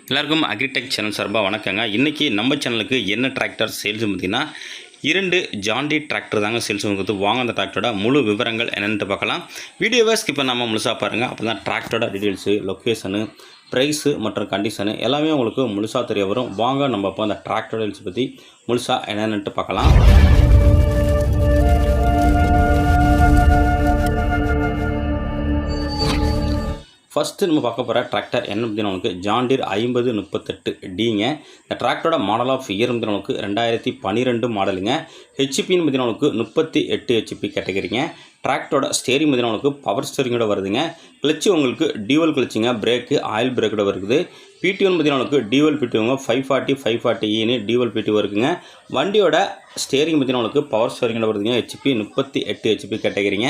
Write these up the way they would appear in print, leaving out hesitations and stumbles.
எல்லாருக்கும் agritech channel சார்பாக வணக்கங்க. இன்றைக்கி நம்ம சேனலுக்கு என்ன டிராக்டர் சேல்ஸ் பார்த்தீங்கன்னா 2 ஜாண்டி டிராக்டர் தாங்க சேல்ஸ் கொடுத்து வாங்க. அந்த டிராக்டரோட முழு விவரங்கள் என்னென்னு பார்க்கலாம். வீடியோவை ஸ்கிப் பண்ணாமல் முழுசாக பாருங்கள். அப்போ தான் டிராக்டரோட டீட்டெயில்ஸு, லொக்கேஷனு, ப்ரைஸு மற்றும் கண்டிஷனு எல்லாமே உங்களுக்கு முழுசாக தெரிய வரும். வாங்க நம்ம இப்போ அந்த டிராக்டரோட டீட்டெயில்ஸ் பற்றி முழுசாக என்னென்னுட்டு பார்க்கலாம். ஃபஸ்ட்டு நம்ம பார்க்க போகிற டிராக்டர் என்ன பார்த்தீங்கன்னா உங்களுக்கு ஜாண்டீர் 5038Dங்க. இந்த டிராக்டரோட மாடல் ஆஃப் இயர் பார்த்தீங்கன்னா உங்களுக்கு 2012 மாடலுங்க. ஹெச்பின்னு பார்த்தீங்கன்னா உங்களுக்கு 38 ஹெச்பி கேட்டகரிங்க. டிராக்டரோட ஸ்டேரிங் பார்த்தீங்கன்னா உங்களுக்கு பவர் ஸ்டேரிங்கோட வருதுங்க. கிளச்சு உங்களுக்கு டியூவல் கிளச்சிங்க, பிரேக்கு ஆயில் பிரேக்கோட வருது. பிடிஓன்னு பார்த்தீங்கன்னா உங்களுக்கு டியூவல் பிடிஓங்க 540 540E டியூவல் பிடிஓ இருக்குங்க. வண்டியோட ஸ்டேரிங் பார்த்தீங்கன்னா உங்களுக்கு பவர் ஸ்டேரிங்கோட வருதுங்க. ஹெச்பி 38 ஹெச்பி கேட்டகரிங்க.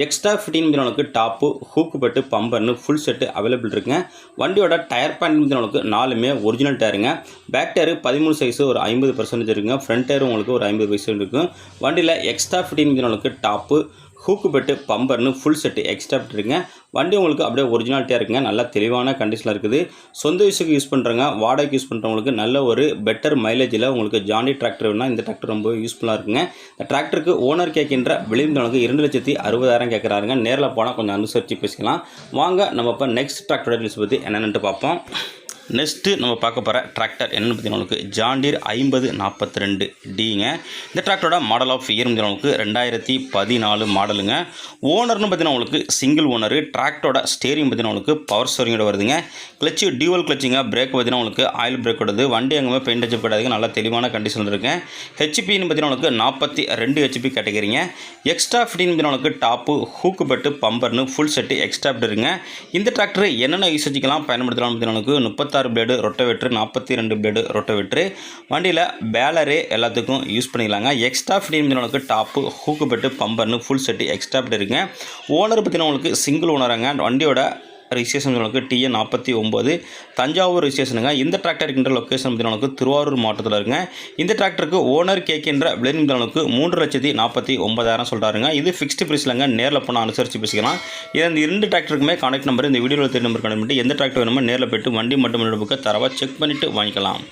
எக்ஸ்ட்ரா ஃபிட்டிங் பார்த்தீங்கன்னா உங்களுக்கு டாப்பு, ஹூக்கு பெட்டு, பம்பர்னு ஃபுல் செட்டு அவைலபிள் இருக்குங்க. வண்டியோட டயர் பாயிண்ட் பார்த்தீங்கன்னா உங்களுக்கு 4மே ஒரிஜினல் டயருங்க. பேக் டயரு 13 சைஸு ஒரு 50% இருக்குங்க. ஃப்ரண்ட் டயரும் உங்களுக்கு ஒரு 50% இருக்கும். வண்டியில் எக்ஸ்ட்ரா ஃபிட்டிங் பார்த்தீங்கன்னா உங்களுக்கு டாப்பு, ஹூக்கு பெட்டு, பம்பர்னு ஃபுல் செட்டு எக்ஸ்ட்ரா இருக்குங்க. வண்டி உங்களுக்கு அப்படியே ஒரிஜினாலிட்டியாக இருக்குங்க. நல்லா தெளிவான கண்டிஷனில் இருக்குது. சொந்த யூஸுக்கு யூஸ் பண்ணுறங்க, வாடகைக்கு யூஸ் பண்ணுறவங்களுக்கு நல்ல ஒரு பெட்டர் மைலேஜில் உங்களுக்கு ஜாண்டி டிராக்டர் வேணும்னா இந்த டிராக்டர் ரொம்ப யூஸ்ஃபுல்லாக இருக்குங்க. இந்த டிராக்டருக்கு ஓனர் கேட்கின்ற விளைந்தவங்களுக்கு 2,60,000 கேட்குறாருங்க. நேரில் போனால் கொஞ்சம் அனுசரித்து பேசிக்கலாம். வாங்க நம்ம இப்போ நெக்ஸ்ட் டிராக்டரோட டீல்ஸ் பற்றி என்னென்னு பார்ப்போம். நெக்ஸ்ட்டு நம்ம பார்க்க போகிற டிராக்டர் என்னென்னு பார்த்தீங்கன்னா உங்களுக்கு ஜாண்டீர் 5042Dங்க. இந்த டிராக்டரோட மாடல் ஆஃப் இயர் பார்த்தீங்கன்னா உங்களுக்கு 2014 மாடலுங்க. ஓனர்னு பார்த்தீங்கன்னா உங்களுக்கு சிங்கிள் ஓனரு. டிராக்டரோட ஸ்டேரிங் பார்த்தீங்கன்னா உங்களுக்கு பவர் ஸ்டேரிங்கோட வருதுங்க. கிளச்சு டியூவல் கிளச்சிங்க, பிரேக் பார்த்தீங்கன்னா உங்களுக்கு ஆயில் பிரேக் வருது. வண்டி எங்கேயுமே பெயிண்ட் அடிச்சு போடாதுங்க. நல்லா தெளிவான கண்டிஷனில் இருக்குங்க. ஹெச்பின்னு பார்த்தீங்கன்னா உங்களுக்கு 42 ஹெச்பி கேட்டகரிங்க. எக்ஸ்ட்ரா ஃபிட்டிங் பார்த்தீங்கன்னா உங்களுக்கு டாப்பு, ஹூக்கு பெட்டு, பம்பர்னு ஃபுல் செட்டு எக்ஸ்ட்ரா இருக்குங்க. இந்த டிராக்டர் என்னென்ன யூசேஜுக்கெல்லாம் பயன்படுத்தலாம் பார்த்தீங்கன்னா உங்களுக்கு 36 பிளேடு ரொட்டோவேட்ரு, 42 பிளேடு ரொட்டோவேட்ரு. வண்டியில் பேலரே எல்லாத்துக்கும் யூஸ் பண்ணிக்கலாங்க. எக்ஸ்ட்ரா ஃபிட்டிங் உங்களுக்கு டாப்பு, ஹூக்கு பெட்டு, பம்பர்னு ஃபுல் செட்டு எக்ஸ்ட்ரா இருக்குங்க. ஓனர் பார்த்தீங்கன்னா உங்களுக்கு சிங்கிள் ஓனராங்க. வண்டியோட ரிஜிஸ்ட்ரேஷன் உங்களுக்கு TN 49 தஞ்சாவூர் ரிஜிஸ்ட்ரேஷனுங்க. இந்த டிராக்டர் இருக்கின்ற லொக்கேஷன் பார்த்தீங்கன்னா திருவாரூர் மாவட்டத்தில் இருக்குங்க. இந்த டிராக்டருக்கு ஓனர் கேட்கின்ற விளைநிலங்களுக்கு 3,49,000 சொல்கிறாருங்க. இது ஃபிக்ஸ்டு ப்ரைஸ்லங்க. நேரில் போனால் அனுசரித்து பேசிக்கலாம். இந்த 2 டிராக்டருக்குமே கான்டாக்ட் நம்பர் இந்த வீடியோவில் தெரிய நம்பர் கனெக்ட் பண்ணிட்டு எந்த டிராக்டர் வேணுமோ நேரில் போய்ட்டு வண்டி மட்டும் புக்கை தரவாக செக் பண்ணிவிட்டு வாங்கிக்கலாம்.